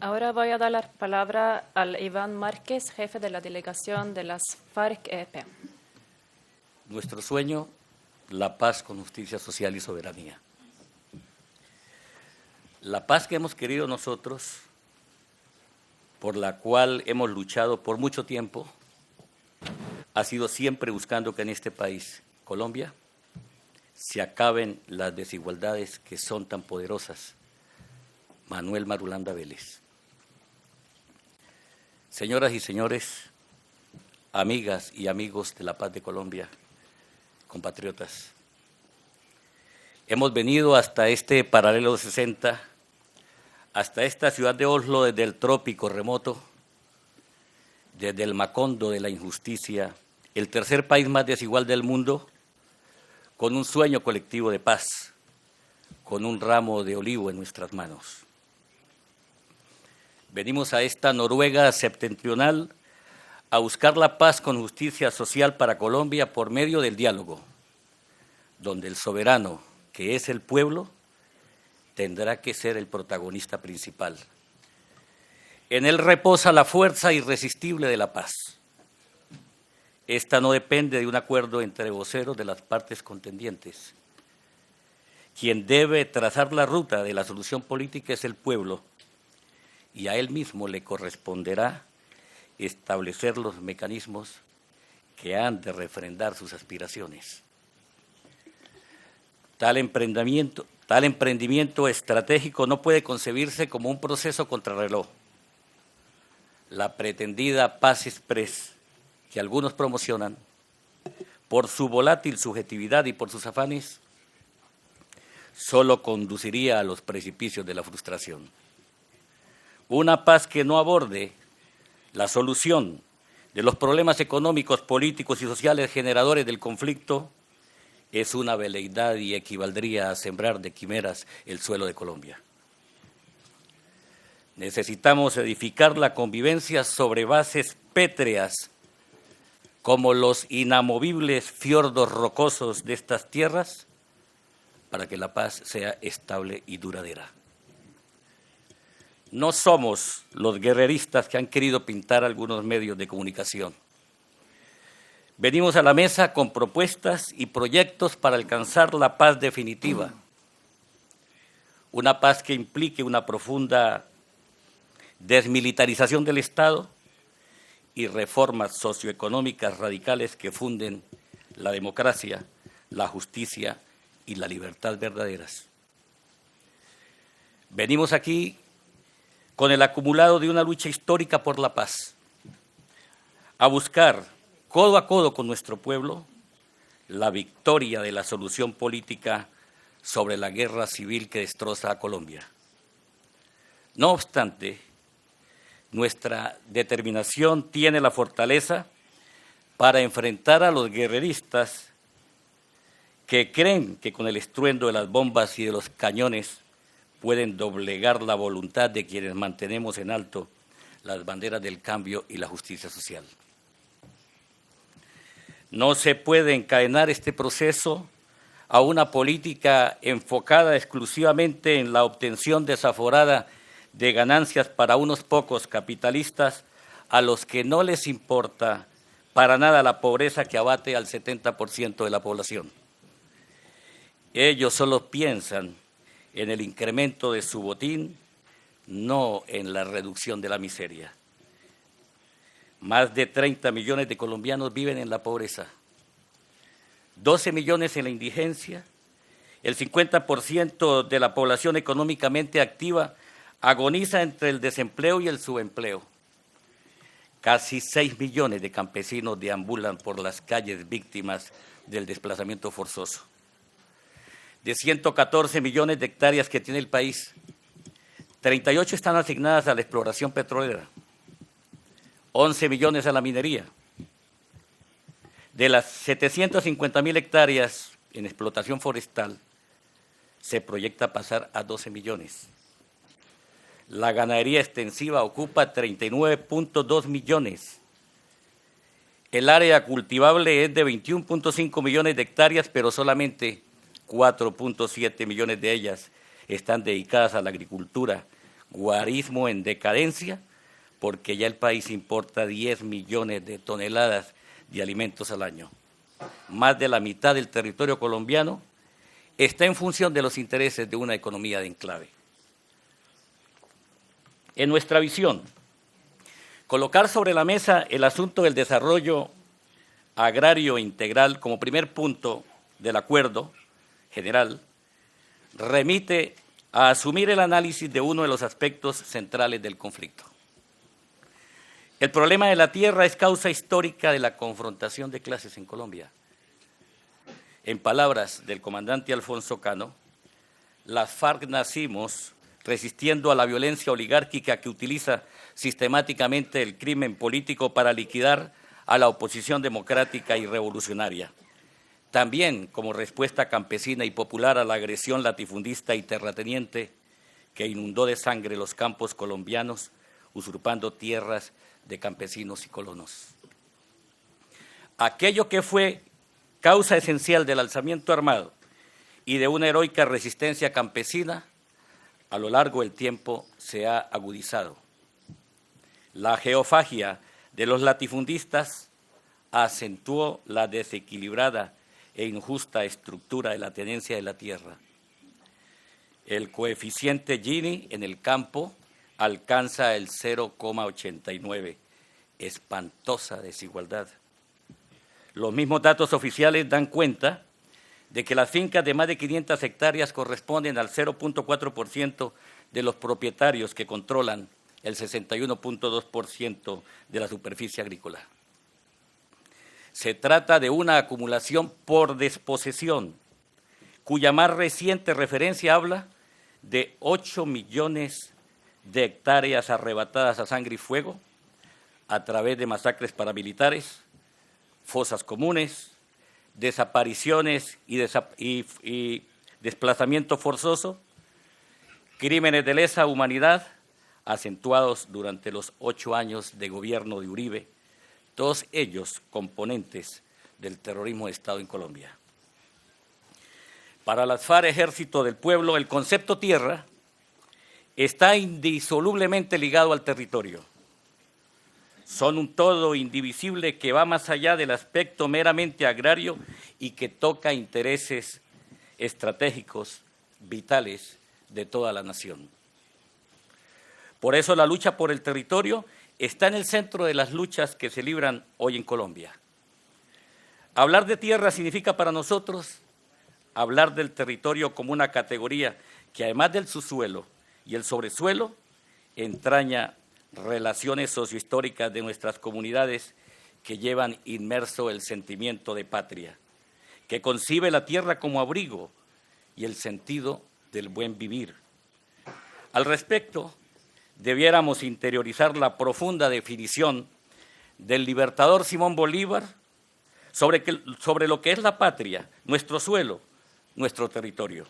Ahora voy a dar la palabra al Iván Márquez, jefe de la delegación de las FARC-EP. Nuestro sueño, la paz con justicia social y soberanía. La paz que hemos querido nosotros, por la cual hemos luchado por mucho tiempo, ha sido siempre buscando que en este país, Colombia, se acaben las desigualdades que son tan poderosas. Manuel Marulanda Vélez. Señoras y señores, amigas y amigos de la paz de Colombia, compatriotas, hemos venido hasta este paralelo 60, hasta esta ciudad de Oslo, desde el trópico remoto, desde el Macondo de la injusticia, el tercer país más desigual del mundo, con un sueño colectivo de paz, con un ramo de olivo en nuestras manos. Venimos a esta Noruega septentrional a buscar la paz con justicia social para Colombia por medio del diálogo, donde el soberano, que es el pueblo, tendrá que ser el protagonista principal. En él reposa la fuerza irresistible de la paz. Esta no depende de un acuerdo entre voceros de las partes contendientes. Quien debe trazar la ruta de la solución política es el pueblo, y a él mismo le corresponderá establecer los mecanismos que han de refrendar sus aspiraciones. Tal emprendimiento estratégico no puede concebirse como un proceso contrarreloj. La pretendida paz express que algunos promocionan, por su volátil subjetividad y por sus afanes, solo conduciría a los precipicios de la frustración. Una paz que no aborde la solución de los problemas económicos, políticos y sociales generadores del conflicto es una veleidad y equivaldría a sembrar de quimeras el suelo de Colombia. Necesitamos edificar la convivencia sobre bases pétreas, como los inamovibles fiordos rocosos de estas tierras, para que la paz sea estable y duradera. No somos los guerreristas que han querido pintar algunos medios de comunicación. Venimos a la mesa con propuestas y proyectos para alcanzar la paz definitiva, una paz que implique una profunda desmilitarización del Estado y reformas socioeconómicas radicales que funden la democracia, la justicia y la libertad verdaderas. Venimos aquí con el acumulado de una lucha histórica por la paz, a buscar, codo a codo con nuestro pueblo, la victoria de la solución política sobre la guerra civil que destroza a Colombia. No obstante, nuestra determinación tiene la fortaleza para enfrentar a los guerreristas que creen que con el estruendo de las bombas y de los cañones pueden doblegar la voluntad de quienes mantenemos en alto las banderas del cambio y la justicia social. No se puede encadenar este proceso a una política enfocada exclusivamente en la obtención desaforada de ganancias para unos pocos capitalistas a los que no les importa para nada la pobreza que abate al 70% de la población. Ellos solo piensan en el incremento de su botín, no en la reducción de la miseria. Más de 30 millones de colombianos viven en la pobreza, 12 millones en la indigencia, el 50% de la población económicamente activa agoniza entre el desempleo y el subempleo. Casi 6 millones de campesinos deambulan por las calles víctimas del desplazamiento forzoso. De 114 millones de hectáreas que tiene el país, 38 están asignadas a la exploración petrolera, 11 millones a la minería. De las 750.000 hectáreas en explotación forestal, se proyecta pasar a 12 millones. La ganadería extensiva ocupa 39.2 millones. El área cultivable es de 21.5 millones de hectáreas, pero solamente 4.7 millones de ellas están dedicadas a la agricultura guarismo en decadencia, porque ya el país importa 10 millones de toneladas de alimentos al año. Más de la mitad del territorio colombiano está en función de los intereses de una economía de enclave. En nuestra visión, colocar sobre la mesa el asunto del desarrollo agrario integral como primer punto del acuerdo general remite a asumir el análisis de uno de los aspectos centrales del conflicto. El problema de la tierra es causa histórica de la confrontación de clases en Colombia. En palabras del comandante Alfonso Cano, las FARC nacimos resistiendo a la violencia oligárquica que utiliza sistemáticamente el crimen político para liquidar a la oposición democrática y revolucionaria. También como respuesta campesina y popular a la agresión latifundista y terrateniente que inundó de sangre los campos colombianos, usurpando tierras de campesinos y colonos. Aquello que fue causa esencial del alzamiento armado y de una heroica resistencia campesina, a lo largo del tiempo se ha agudizado. La geofagia de los latifundistas acentuó la desequilibrada e injusta estructura de la tenencia de la tierra. El coeficiente Gini en el campo alcanza el 0,89, espantosa desigualdad. Los mismos datos oficiales dan cuenta de que las fincas de más de 500 hectáreas corresponden al 0,4% de los propietarios que controlan el 61,2% de la superficie agrícola. Se trata de una acumulación por desposesión, cuya más reciente referencia habla de 8 millones de hectáreas arrebatadas a sangre y fuego a través de masacres paramilitares, fosas comunes, desapariciones y desplazamiento forzoso, crímenes de lesa humanidad acentuados durante los 8 años de gobierno de Uribe, todos ellos componentes del terrorismo de Estado en Colombia. Para las FARC, Ejército del Pueblo, el concepto tierra está indisolublemente ligado al territorio. Son un todo indivisible que va más allá del aspecto meramente agrario y que toca intereses estratégicos, vitales de toda la nación. Por eso la lucha por el territorio está en el centro de las luchas que se libran hoy en Colombia. Hablar de tierra significa para nosotros hablar del territorio como una categoría que además del subsuelo y el sobresuelo entraña relaciones sociohistóricas de nuestras comunidades que llevan inmerso el sentimiento de patria, que concibe la tierra como abrigo y el sentido del buen vivir. Al respecto, debiéramos interiorizar la profunda definición del libertador Simón Bolívar sobre lo que es la patria, nuestro suelo, nuestro territorio.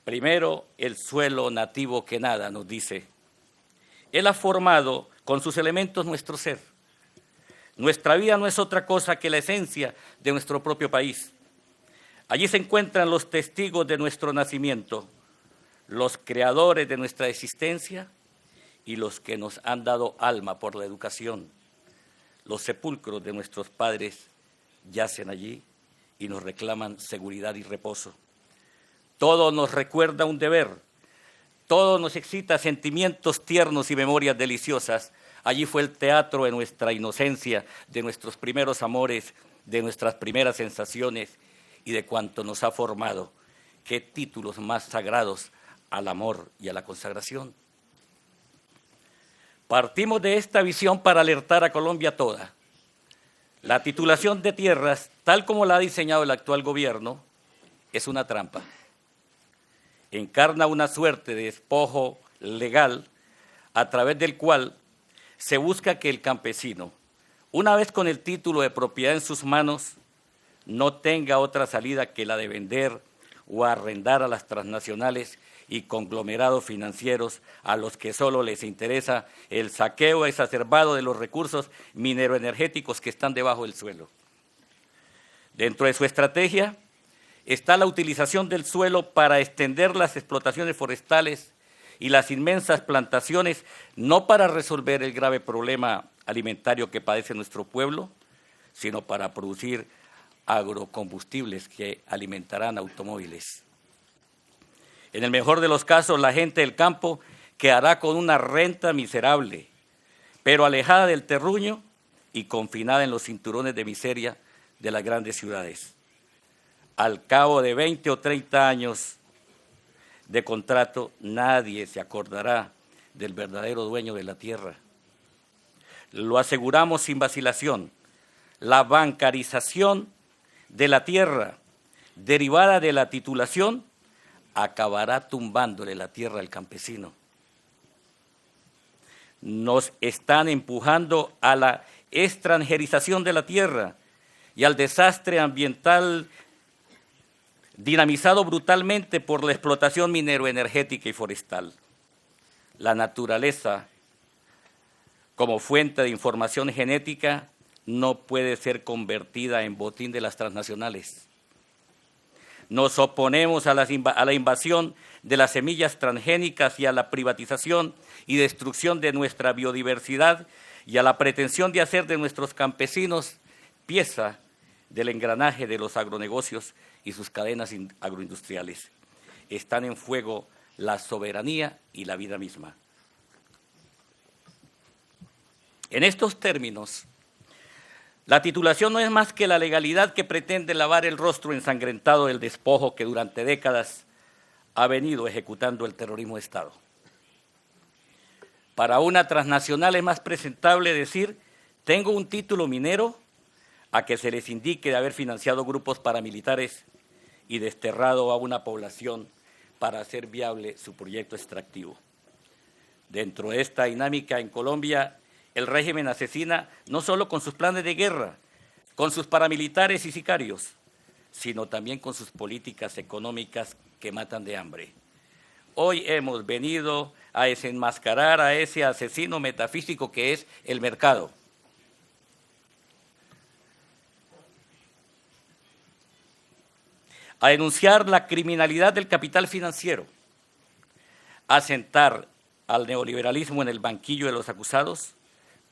Primero, el suelo nativo que nada, nos dice. Él ha formado con sus elementos nuestro ser. Nuestra vida no es otra cosa que la esencia de nuestro propio país. Allí se encuentran los testigos de nuestro nacimiento, los creadores de nuestra existencia y los que nos han dado alma por la educación. Los sepulcros de nuestros padres yacen allí y nos reclaman seguridad y reposo. Todo nos recuerda un deber, todo nos excita sentimientos tiernos y memorias deliciosas. Allí fue el teatro de nuestra inocencia, de nuestros primeros amores, de nuestras primeras sensaciones y de cuanto nos ha formado. ¿Qué títulos más sagrados al amor y a la consagración? Partimos de esta visión para alertar a Colombia toda. La titulación de tierras, tal como la ha diseñado el actual gobierno, es una trampa. Encarna una suerte de despojo legal a través del cual se busca que el campesino, una vez con el título de propiedad en sus manos, no tenga otra salida que la de vender o arrendar a las transnacionales y conglomerados financieros a los que solo les interesa el saqueo exacerbado de los recursos mineroenergéticos que están debajo del suelo. Dentro de su estrategia está la utilización del suelo para extender las explotaciones forestales y las inmensas plantaciones, no para resolver el grave problema alimentario que padece nuestro pueblo, sino para producir agrocombustibles que alimentarán automóviles. En el mejor de los casos, la gente del campo quedará con una renta miserable, pero alejada del terruño y confinada en los cinturones de miseria de las grandes ciudades. Al cabo de 20 o 30 años de contrato, nadie se acordará del verdadero dueño de la tierra. Lo aseguramos sin vacilación, la bancarización de la tierra, derivada de la titulación, acabará tumbándole la tierra al campesino. Nos están empujando a la extranjerización de la tierra y al desastre ambiental dinamizado brutalmente por la explotación minero-energética y forestal. La naturaleza, como fuente de información genética, no puede ser convertida en botín de las transnacionales. Nos oponemos a la invasión de las semillas transgénicas y a la privatización y destrucción de nuestra biodiversidad y a la pretensión de hacer de nuestros campesinos pieza del engranaje de los agronegocios y sus cadenas agroindustriales. Están en juego la soberanía y la vida misma. En estos términos, la titulación no es más que la legalidad que pretende lavar el rostro ensangrentado del despojo que durante décadas ha venido ejecutando el terrorismo de Estado. Para una transnacional es más presentable decir, tengo un título minero, a que se les indique de haber financiado grupos paramilitares y desterrado a una población para hacer viable su proyecto extractivo. Dentro de esta dinámica en Colombia, el régimen asesina no solo con sus planes de guerra, con sus paramilitares y sicarios, sino también con sus políticas económicas que matan de hambre. Hoy hemos venido a desenmascarar a ese asesino metafísico que es el mercado. A denunciar la criminalidad del capital financiero, a sentar al neoliberalismo en el banquillo de los acusados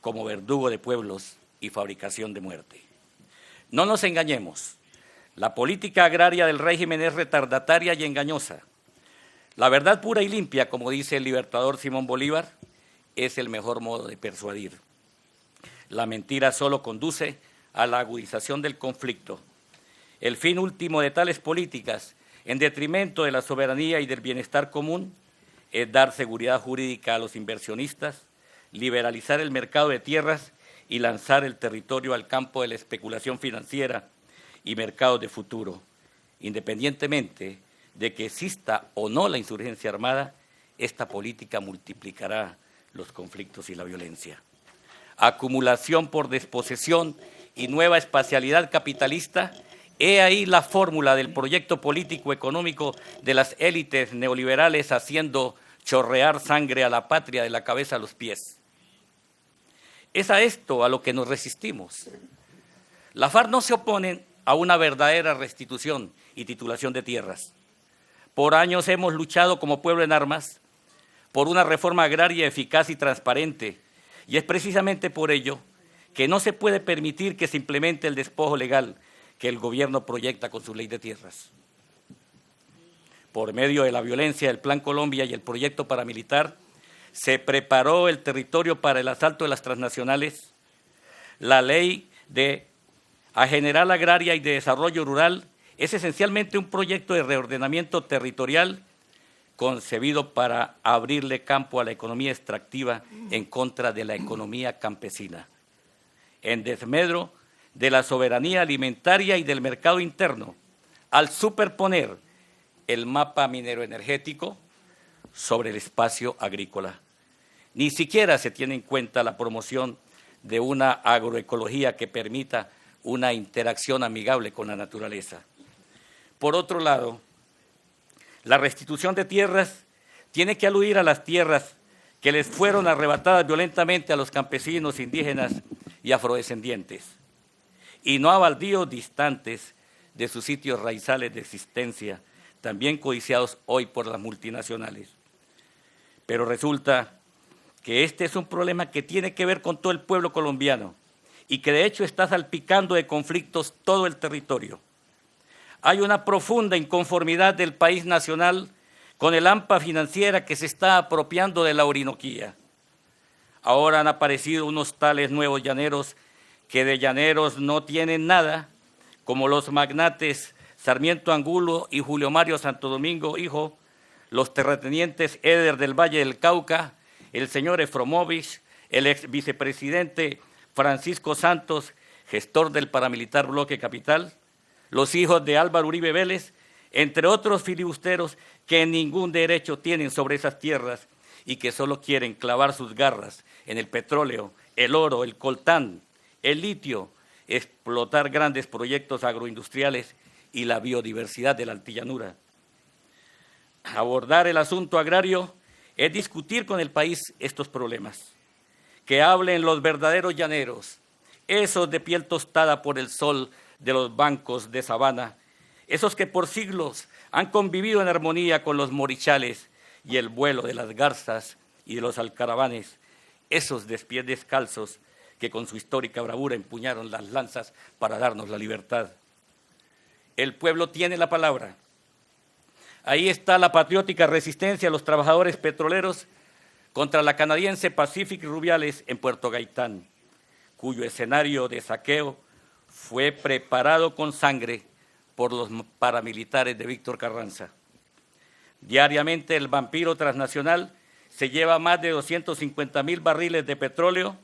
como verdugo de pueblos y fabricación de muerte. No nos engañemos, la política agraria del régimen es retardataria y engañosa. La verdad pura y limpia, como dice el libertador Simón Bolívar, es el mejor modo de persuadir. La mentira solo conduce a la agudización del conflicto. El fin último de tales políticas, en detrimento de la soberanía y del bienestar común, es dar seguridad jurídica a los inversionistas, liberalizar el mercado de tierras y lanzar el territorio al campo de la especulación financiera y mercados de futuro. Independientemente de que exista o no la insurgencia armada, esta política multiplicará los conflictos y la violencia. Acumulación por desposesión y nueva espacialidad capitalista. He ahí la fórmula del proyecto político-económico de las élites neoliberales haciendo chorrear sangre a la patria de la cabeza a los pies. Es a esto a lo que nos resistimos. La FARC no se oponen a una verdadera restitución y titulación de tierras. Por años hemos luchado como pueblo en armas por una reforma agraria eficaz y transparente, y es precisamente por ello que no se puede permitir que se implemente el despojo legal que el gobierno proyecta con su ley de tierras. Por medio de la violencia del Plan Colombia y el proyecto paramilitar, se preparó el territorio para el asalto de las transnacionales. La ley de General Agraria y de Desarrollo Rural es esencialmente un proyecto de reordenamiento territorial concebido para abrirle campo a la economía extractiva en contra de la economía campesina, en desmedro de la soberanía alimentaria y del mercado interno, al superponer el mapa minero-energético sobre el espacio agrícola. Ni siquiera se tiene en cuenta la promoción de una agroecología que permita una interacción amigable con la naturaleza. Por otro lado, la restitución de tierras tiene que aludir a las tierras que les fueron arrebatadas violentamente a los campesinos, indígenas y afrodescendientes, y no a baldíos distantes de sus sitios raizales de existencia, también codiciados hoy por las multinacionales. Pero resulta que este es un problema que tiene que ver con todo el pueblo colombiano y que de hecho está salpicando de conflictos todo el territorio. Hay una profunda inconformidad del país nacional con el AMPA financiera que se está apropiando de la Orinoquía. Ahora han aparecido unos tales nuevos llaneros que de llaneros no tienen nada, como los magnates Sarmiento Angulo y Julio Mario Santo Domingo, hijo, los terratenientes Eder del Valle del Cauca, el señor Efromovich, el ex vicepresidente Francisco Santos, gestor del paramilitar Bloque Capital, los hijos de Álvaro Uribe Vélez, entre otros filibusteros que ningún derecho tienen sobre esas tierras y que solo quieren clavar sus garras en el petróleo, el oro, el coltán, el litio, explotar grandes proyectos agroindustriales y la biodiversidad de la altillanura. Abordar el asunto agrario es discutir con el país estos problemas, que hablen los verdaderos llaneros, esos de piel tostada por el sol de los bancos de sabana, esos que por siglos han convivido en armonía con los morichales y el vuelo de las garzas y de los alcaravanes, esos de pies descalzos que con su histórica bravura empuñaron las lanzas para darnos la libertad. El pueblo tiene la palabra. Ahí está la patriótica resistencia de los trabajadores petroleros contra la canadiense Pacific Rubiales en Puerto Gaitán, cuyo escenario de saqueo fue preparado con sangre por los paramilitares de Víctor Carranza. Diariamente el vampiro transnacional se lleva más de 250,000 barriles de petróleo,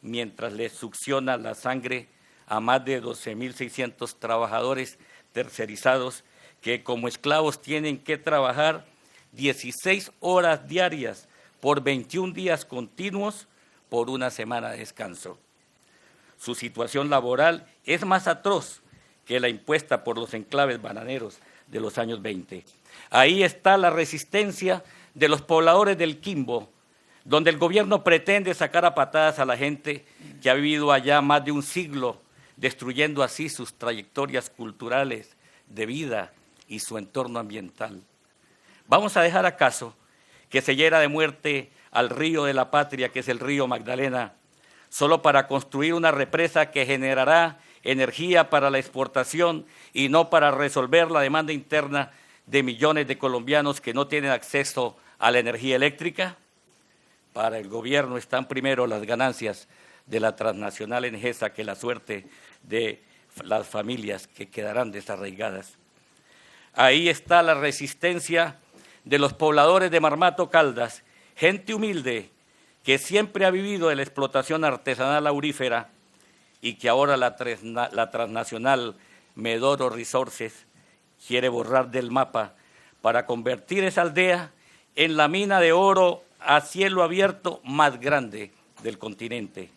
mientras le succiona la sangre a más de 12,600 trabajadores tercerizados que como esclavos tienen que trabajar 16 horas diarias por 21 días continuos por una semana de descanso. Su situación laboral es más atroz que la impuesta por los enclaves bananeros de los años 20. Ahí está la resistencia de los pobladores del Quimbo, donde el gobierno pretende sacar a patadas a la gente que ha vivido allá más de un siglo, destruyendo así sus trayectorias culturales de vida y su entorno ambiental. ¿Vamos a dejar acaso que se hiera de muerte al río de la patria, que es el río Magdalena, solo para construir una represa que generará energía para la exportación y no para resolver la demanda interna de millones de colombianos que no tienen acceso a la energía eléctrica? Para el gobierno están primero las ganancias de la transnacional Engesa que la suerte de las familias que quedarán desarraigadas. Ahí está la resistencia de los pobladores de Marmato Caldas, gente humilde que siempre ha vivido de la explotación artesanal aurífera y que ahora la transnacional Medoro Resources quiere borrar del mapa para convertir esa aldea en la mina de oro a cielo abierto más grande del continente.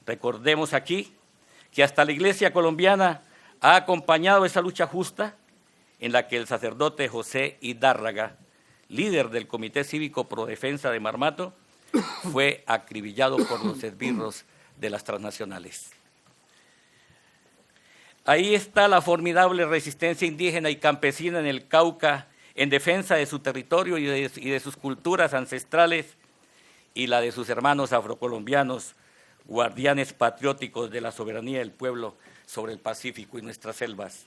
Recordemos aquí que hasta la Iglesia colombiana ha acompañado esa lucha justa en la que el sacerdote José Hidárraga, líder del Comité Cívico Pro Defensa de Marmato, fue acribillado por los esbirros de las transnacionales. Ahí está la formidable resistencia indígena y campesina en el Cauca en defensa de su territorio y de sus culturas ancestrales y la de sus hermanos afrocolombianos, guardianes patrióticos de la soberanía del pueblo sobre el Pacífico y nuestras selvas.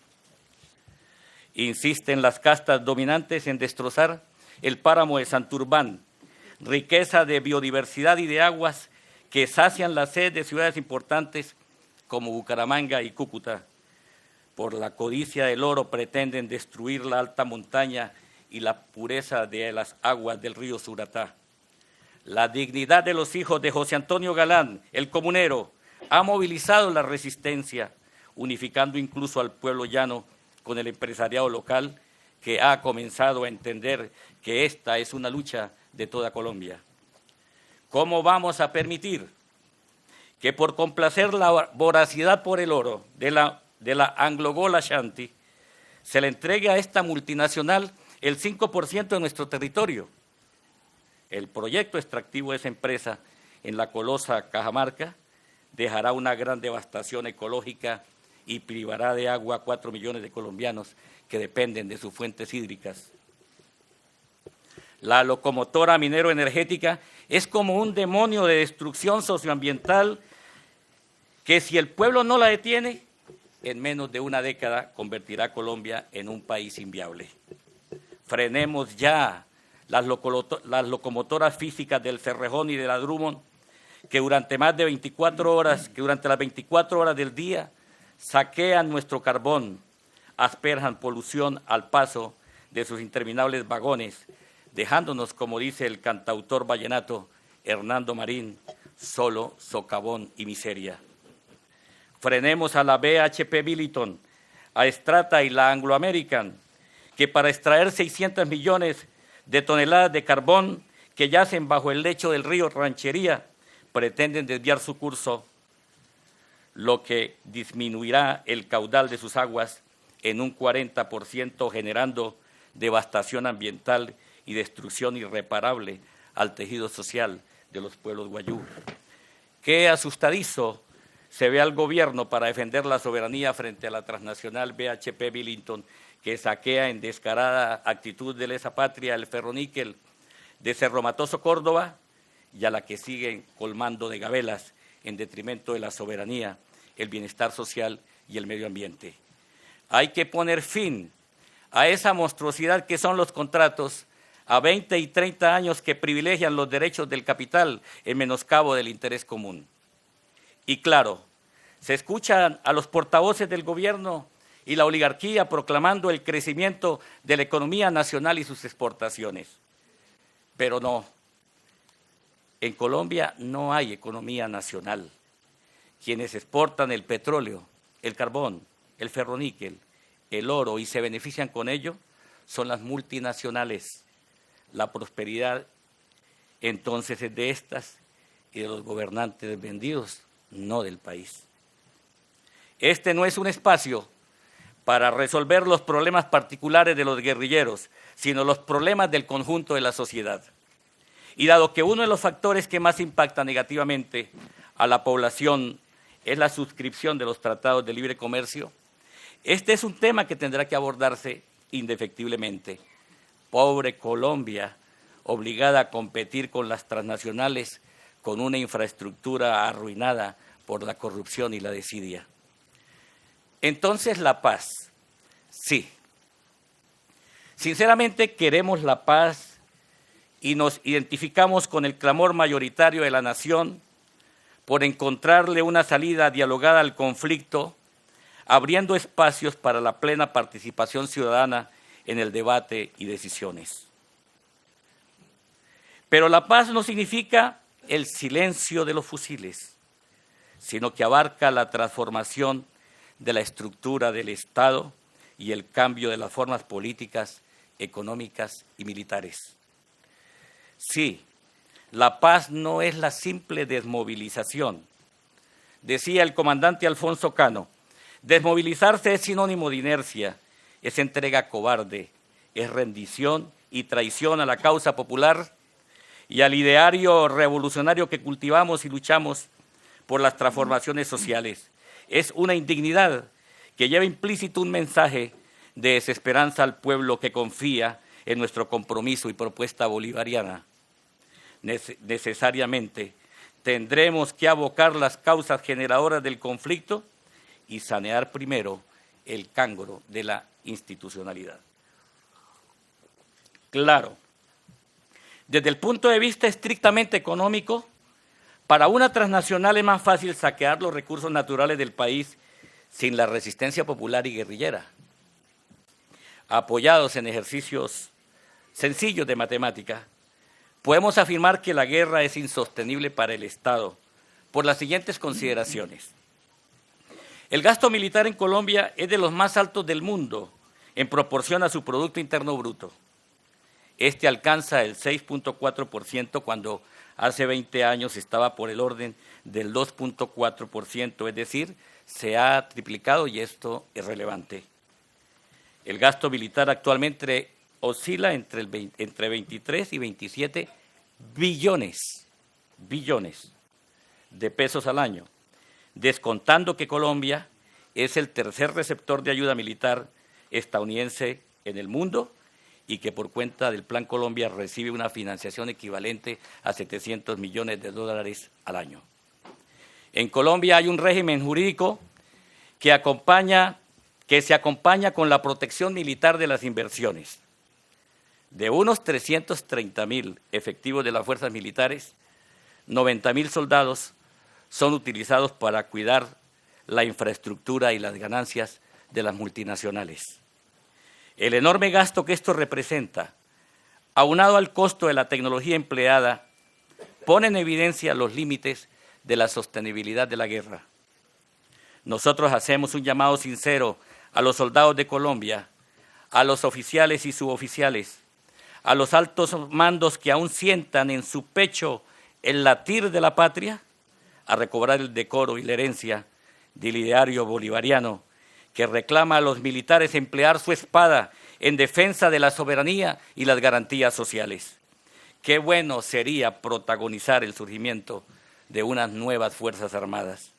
Insisten las castas dominantes en destrozar el páramo de Santurbán, riqueza de biodiversidad y de aguas que sacian la sed de ciudades importantes como Bucaramanga y Cúcuta. Por la codicia del oro pretenden destruir la alta montaña y la pureza de las aguas del río Suratá. La dignidad de los hijos de José Antonio Galán, el comunero, ha movilizado la resistencia, unificando incluso al pueblo llano con el empresariado local, que ha comenzado a entender que esta es una lucha de toda Colombia. ¿Cómo vamos a permitir que por complacer la voracidad por el oro de la Anglo-Gol Ashanti se le entregue a esta multinacional el 5% de nuestro territorio? El proyecto extractivo de esa empresa en la colosa Cajamarca dejará una gran devastación ecológica y privará de agua a 4 millones de colombianos que dependen de sus fuentes hídricas. La locomotora minero-energética es como un demonio de destrucción socioambiental que si el pueblo no la detiene, en menos de una década convertirá a Colombia en un país inviable. Frenemos ya las locomotoras físicas del Cerrejón y de la Drummond, que durante las 24 horas del día saquean nuestro carbón, asperjan polución al paso de sus interminables vagones, dejándonos, como dice el cantautor vallenato Hernando Marín, solo socavón y miseria. Frenemos a la BHP Billiton, a Strata y la Anglo American, que para extraer 600 millones de toneladas de carbón que yacen bajo el lecho del río Ranchería, pretenden desviar su curso, lo que disminuirá el caudal de sus aguas en un 40%, generando devastación ambiental y destrucción irreparable al tejido social de los pueblos guayú. Qué asustadizo se ve al gobierno para defender la soberanía frente a la transnacional BHP Billiton, que saquea en descarada actitud de lesa patria el ferroníquel de Cerro Matoso, Córdoba, y a la que siguen colmando de gabelas en detrimento de la soberanía, el bienestar social y el medio ambiente. Hay que poner fin a esa monstruosidad que son los contratos a 20 y 30 años que privilegian los derechos del capital en menoscabo del interés común. Y claro, se escuchan a los portavoces del gobierno y la oligarquía proclamando el crecimiento de la economía nacional y sus exportaciones. Pero no, en Colombia no hay economía nacional. Quienes exportan el petróleo, el carbón, el ferroníquel, el oro y se benefician con ello son las multinacionales. La prosperidad entonces es de estas y de los gobernantes vendidos, no del país. Este no es un espacio para resolver los problemas particulares de los guerrilleros, sino los problemas del conjunto de la sociedad. Y dado que uno de los factores que más impacta negativamente a la población es la suscripción de los tratados de libre comercio, este es un tema que tendrá que abordarse indefectiblemente. Pobre Colombia, obligada a competir con las transnacionales con una infraestructura arruinada por la corrupción y la desidia. Entonces, la paz, sí. Sinceramente queremos la paz y nos identificamos con el clamor mayoritario de la nación por encontrarle una salida dialogada al conflicto, abriendo espacios para la plena participación ciudadana en el debate y decisiones. Pero la paz no significa el silencio de los fusiles, sino que abarca la transformación de la estructura del Estado y el cambio de las formas políticas, económicas y militares. Sí, la paz no es la simple desmovilización. Decía el comandante Alfonso Cano, desmovilizarse es sinónimo de inercia, es entrega cobarde, es rendición y traición a la causa popular y al ideario revolucionario que cultivamos y luchamos por las transformaciones sociales. Es una indignidad que lleva implícito un mensaje de desesperanza al pueblo que confía en nuestro compromiso y propuesta bolivariana. Necesariamente tendremos que abocar las causas generadoras del conflicto y sanear primero el cancro de la institucionalidad. Claro, desde el punto de vista estrictamente económico, para una transnacional es más fácil saquear los recursos naturales del país sin la resistencia popular y guerrillera. Apoyados en ejercicios sencillos de matemática, podemos afirmar que la guerra es insostenible para el Estado por las siguientes consideraciones. El gasto militar en Colombia es de los más altos del mundo en proporción a su Producto Interno Bruto. Este alcanza el 6.4% cuando hace 20 años estaba por el orden del 2.4%, es decir, se ha triplicado y esto es relevante. El gasto militar actualmente oscila entre 23 y 27 billones de pesos al año, descontando que Colombia es el tercer receptor de ayuda militar estadounidense en el mundo y que por cuenta del Plan Colombia recibe una financiación equivalente a 700 millones de dólares al año. En Colombia hay un régimen jurídico que se acompaña con la protección militar de las inversiones. De unos 330.000 efectivos de las fuerzas militares, 90.000 soldados son utilizados para cuidar la infraestructura y las ganancias de las multinacionales. El enorme gasto que esto representa, aunado al costo de la tecnología empleada, pone en evidencia los límites de la sostenibilidad de la guerra. Nosotros hacemos un llamado sincero a los soldados de Colombia, a los oficiales y suboficiales, a los altos mandos que aún sientan en su pecho el latir de la patria, a recobrar el decoro y la herencia del ideario bolivariano que reclama a los militares emplear su espada en defensa de la soberanía y las garantías sociales. Qué bueno sería protagonizar el surgimiento de unas nuevas Fuerzas Armadas.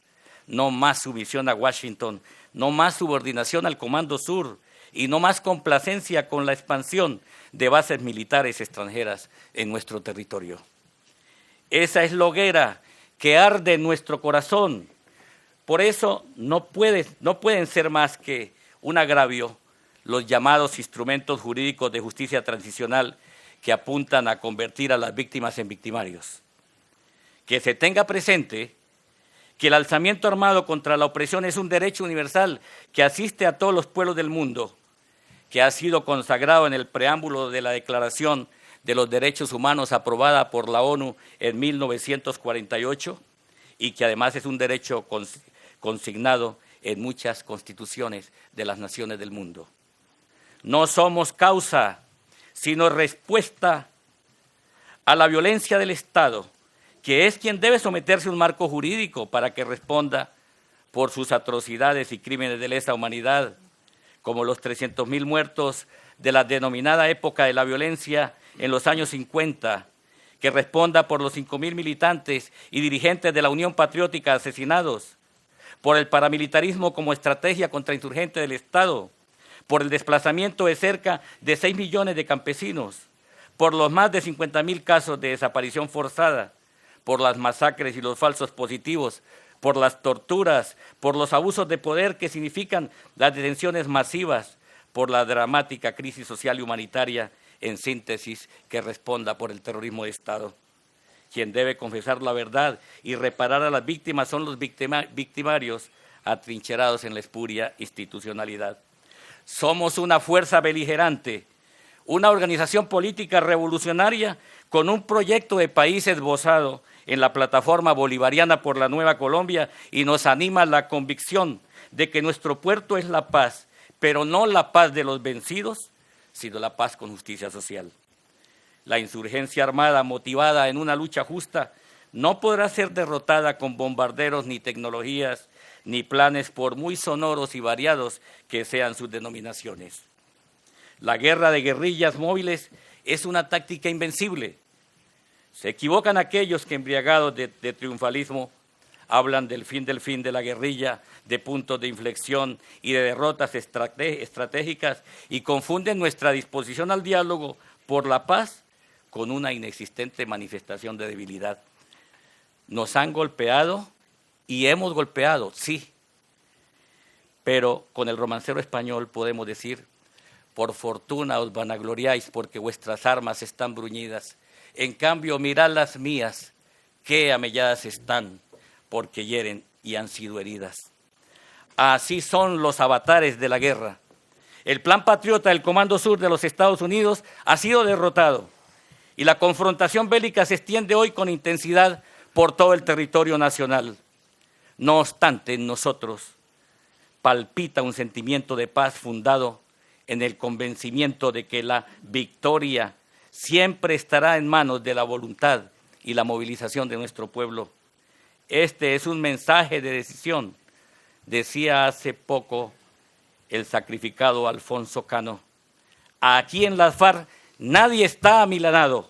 No más sumisión a Washington, no más subordinación al Comando Sur y no más complacencia con la expansión de bases militares extranjeras en nuestro territorio. Esa es la hoguera que arde en nuestro corazón. Por eso no pueden ser más que un agravio los llamados instrumentos jurídicos de justicia transicional que apuntan a convertir a las víctimas en victimarios. Que se tenga presente que el alzamiento armado contra la opresión es un derecho universal que asiste a todos los pueblos del mundo, que ha sido consagrado en el preámbulo de la Declaración de los Derechos Humanos aprobada por la ONU en 1948 y que además es un derecho consignado en muchas constituciones de las naciones del mundo. No somos causa, sino respuesta a la violencia del Estado, que es quien debe someterse a un marco jurídico para que responda por sus atrocidades y crímenes de lesa humanidad, como los 300.000 muertos de la denominada época de la violencia en los años 50, que responda por los 5.000 militantes y dirigentes de la Unión Patriótica asesinados, por el paramilitarismo como estrategia contrainsurgente del Estado, por el desplazamiento de cerca de 6 millones de campesinos, por los más de 50.000 casos de desaparición forzada, por las masacres y los falsos positivos, por las torturas, por los abusos de poder que significan las detenciones masivas, por la dramática crisis social y humanitaria, en síntesis, que responda por el terrorismo de Estado. Quien debe confesar la verdad y reparar a las víctimas son los victimarios atrincherados en la espuria institucionalidad. Somos una fuerza beligerante, una organización política revolucionaria con un proyecto de país esbozado en la plataforma bolivariana por la Nueva Colombia y nos anima la convicción de que nuestro puerto es la paz, pero no la paz de los vencidos, sino la paz con justicia social. La insurgencia armada motivada en una lucha justa no podrá ser derrotada con bombarderos ni tecnologías ni planes por muy sonoros y variados que sean sus denominaciones. La guerra de guerrillas móviles es una táctica invencible. Se equivocan aquellos que embriagados de triunfalismo hablan del fin de la guerrilla, de puntos de inflexión y de derrotas estratégicas y confunden nuestra disposición al diálogo por la paz con una inexistente manifestación de debilidad. Nos han golpeado y hemos golpeado, sí, pero con el romancero español podemos decir: por fortuna os vanagloriáis porque vuestras armas están bruñidas, en cambio mirad las mías, qué amelladas están, porque hieren y han sido heridas. Así son los avatares de la guerra. El plan patriota del Comando Sur de los Estados Unidos ha sido derrotado y la confrontación bélica se extiende hoy con intensidad por todo el territorio nacional. No obstante, en nosotros palpita un sentimiento de paz fundado en el convencimiento de que la victoria siempre estará en manos de la voluntad y la movilización de nuestro pueblo. Este es un mensaje de decisión, decía hace poco el sacrificado Alfonso Cano. Aquí en las FARC nadie está amilanado,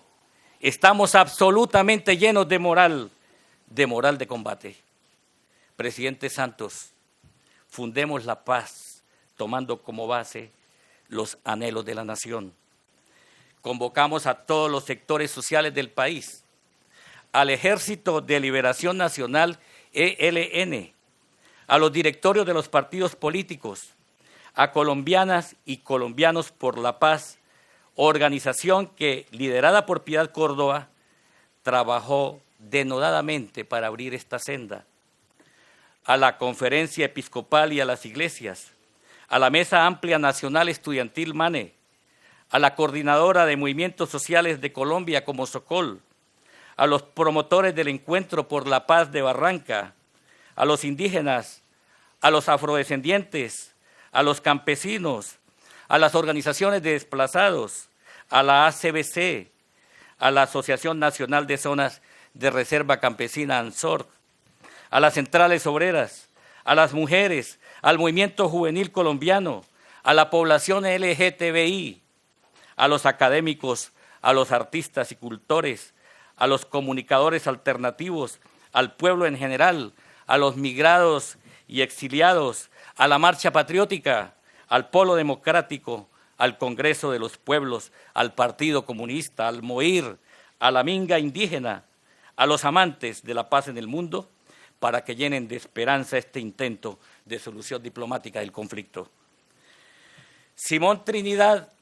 estamos absolutamente llenos de moral de combate. Presidente Santos, fundemos la paz tomando como base los anhelos de la nación. convocamos a todos los sectores sociales del país, al Ejército de Liberación Nacional, ELN, a los directorios de los partidos políticos, a colombianas y colombianos por la paz, organización que, liderada por Piedad Córdoba, trabajó denodadamente para abrir esta senda, a la Conferencia Episcopal y a las iglesias, a la Mesa Amplia Nacional Estudiantil MANE, a la Coordinadora de Movimientos Sociales de Colombia como SOCOL, a los promotores del Encuentro por la Paz de Barranca, a los indígenas, a los afrodescendientes, a los campesinos, a las organizaciones de desplazados, a la ACBC, a la Asociación Nacional de Zonas de Reserva Campesina ANSOR, a las centrales obreras, a las mujeres, al movimiento juvenil colombiano, a la población LGTBI, a los académicos, a los artistas y cultores, a los comunicadores alternativos, al pueblo en general, a los migrados y exiliados, a la Marcha Patriótica, al Polo Democrático, al Congreso de los Pueblos, al Partido Comunista, al MOIR, a la Minga Indígena, a los amantes de la paz en el mundo, para que llenen de esperanza este intento de solución diplomática del conflicto. Simón Trinidad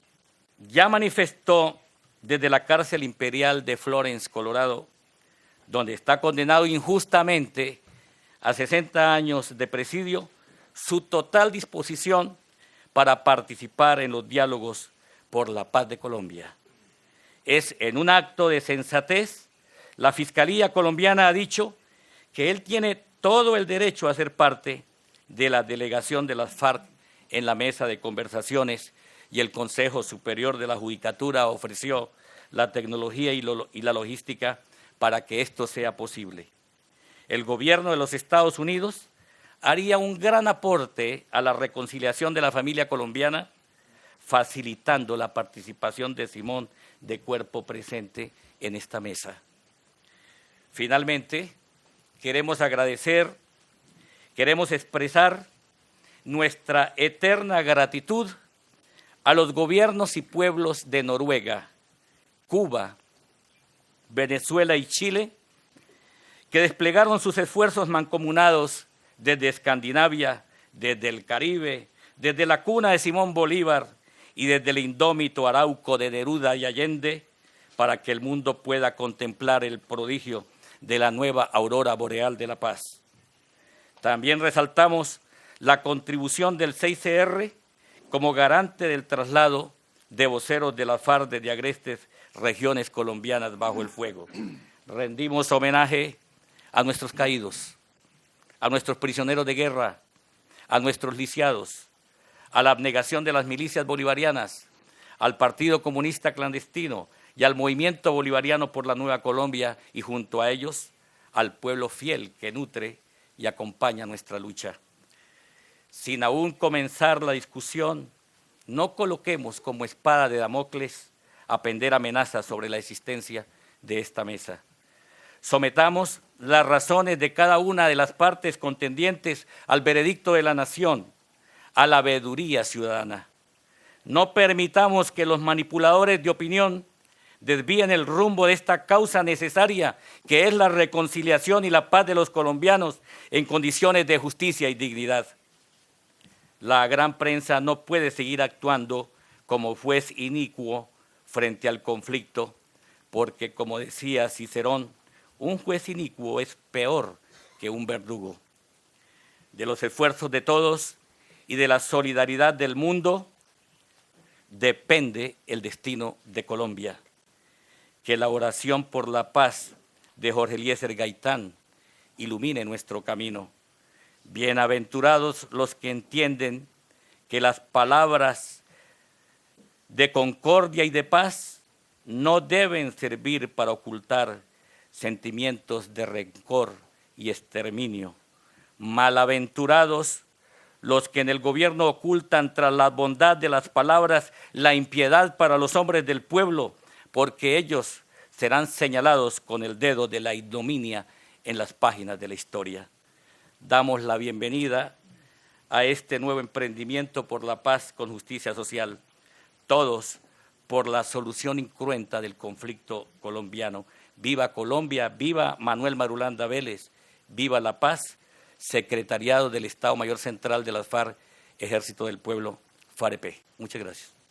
ya manifestó desde la cárcel imperial de Florence, Colorado, donde está condenado injustamente a 60 años de presidio, su total disposición para participar en los diálogos por la paz de Colombia. Es en un acto de sensatez, la Fiscalía colombiana ha dicho que él tiene todo el derecho a ser parte de la delegación de las FARC en la mesa de conversaciones y el Consejo Superior de la Judicatura ofreció la tecnología y la logística para que esto sea posible. El gobierno de los Estados Unidos haría un gran aporte a la reconciliación de la familia colombiana, facilitando la participación de Simón de cuerpo presente en esta mesa. Finalmente, queremos expresar nuestra eterna gratitud a los gobiernos y pueblos de Noruega, Cuba, Venezuela y Chile, que desplegaron sus esfuerzos mancomunados desde Escandinavia, desde el Caribe, desde la cuna de Simón Bolívar y desde el indómito Arauco de Neruda y Allende, para que el mundo pueda contemplar el prodigio de la nueva aurora boreal de la paz. También resaltamos la contribución del CICR como garante del traslado de voceros de la FARC desde agrestes regiones colombianas bajo el fuego. Rendimos homenaje a nuestros caídos, a nuestros prisioneros de guerra, a nuestros lisiados, a la abnegación de las milicias bolivarianas, al Partido Comunista Clandestino y al Movimiento Bolivariano por la Nueva Colombia y junto a ellos al pueblo fiel que nutre y acompaña nuestra lucha. Sin aún comenzar la discusión, no coloquemos como espada de Damocles a pender amenazas sobre la existencia de esta mesa. Sometamos las razones de cada una de las partes contendientes al veredicto de la nación, a la veeduría ciudadana. No permitamos que los manipuladores de opinión desvíen el rumbo de esta causa necesaria, que es la reconciliación y la paz de los colombianos en condiciones de justicia y dignidad. La gran prensa no puede seguir actuando como juez inicuo frente al conflicto, porque, como decía Cicerón, un juez inicuo es peor que un verdugo. De los esfuerzos de todos y de la solidaridad del mundo depende el destino de Colombia. Que la oración por la paz de Jorge Eliezer Gaitán ilumine nuestro camino. Bienaventurados los que entienden que las palabras de concordia y de paz no deben servir para ocultar sentimientos de rencor y exterminio. Malaventurados los que en el gobierno ocultan tras la bondad de las palabras la impiedad para los hombres del pueblo, porque ellos serán señalados con el dedo de la ignominia en las páginas de la historia. Damos la bienvenida a este nuevo emprendimiento por la paz con justicia social. Todos, por la solución incruenta del conflicto colombiano. Viva Colombia, viva Manuel Marulanda Vélez, viva la paz, Secretariado del Estado Mayor Central de las FARC, Ejército del Pueblo, FAREP. Muchas gracias.